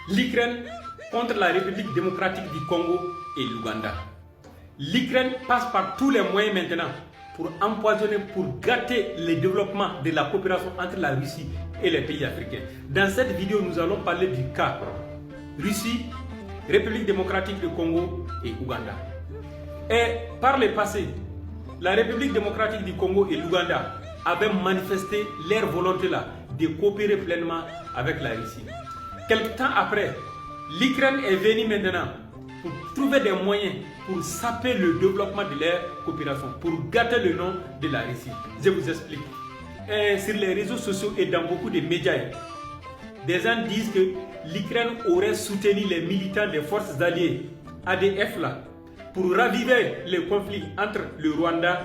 l'Ukraine contre la République démocratique du Congo et l'Ouganda. L'Ukraine passe par tous les moyens maintenant pour empoisonner, pour gâter le développement de la coopération entre la Russie et les pays africains. Dans cette vidéo, nous allons parler du cas Russie, République démocratique du Congo et Ouganda. Et par le passé, la République démocratique du Congo et l'Ouganda avaient manifesté leur volonté là de coopérer pleinement avec la Russie. Quelque temps après, l'Ukraine est venue maintenant pour trouver des moyens pour saper le développement de leur coopération, pour gâter le nom de la Russie. Je vous explique. Et sur les réseaux sociaux et dans beaucoup de médias, des gens disent que l'Ukraine aurait soutenu les militants des forces alliées ADF là, pour raviver le conflit entre le Rwanda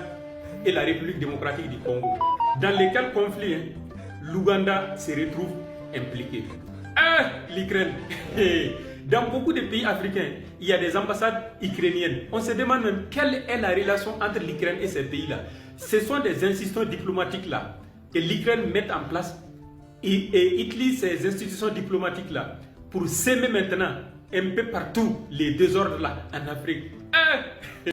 et la République démocratique du Congo. Dans lequel conflit, l'Ouganda se retrouve impliqué. L'Ukraine. Dans beaucoup de pays africains, il y a des ambassades ukrainiennes. On se demande même quelle est la relation entre l'Ukraine et ces pays-là. Ce sont des institutions diplomatiques-là que l'Ukraine met en place et utilise ces institutions diplomatiques-là pour s'aimer maintenant un peu partout les désordres-là en Afrique.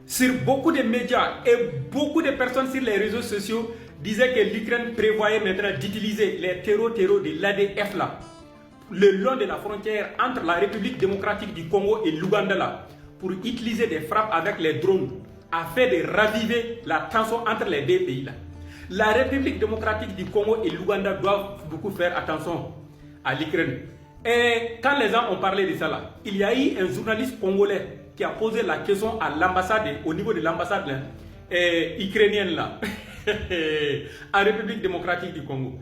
Sur beaucoup de médias et beaucoup de personnes sur les réseaux sociaux disaient que l'Ukraine prévoyait maintenant d'utiliser les terreaux de l'ADF là le long de la frontière entre la République démocratique du Congo et l'Ouganda là, pour utiliser des frappes avec les drones afin de raviver la tension entre les deux pays là. La République démocratique du Congo et l'Ouganda doivent beaucoup faire attention à l'Ukraine. Et quand les gens ont parlé de ça là, il y a eu un journaliste congolais qui a posé la question à l'ambassade, au niveau de l'ambassade ukrainienne là, en République démocratique du Congo.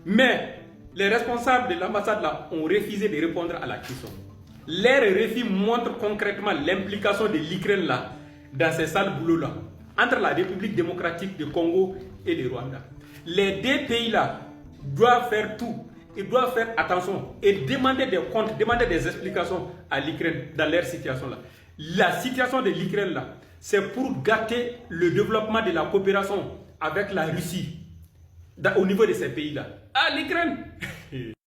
Mais les responsables de l'ambassade là ont refusé de répondre à la question. Leur refus montre concrètement l'implication de l'Ukraine là dans ces sales boulots là entre la République démocratique du Congo et le Rwanda. Les deux pays là doivent faire tout, ils doivent faire attention et demander des comptes, demander des explications à l'Ukraine dans leur situation là. La situation de l'Ukraine là, c'est pour gâter le développement de la coopération avec la Russie au niveau de ces pays là. L'Ukraine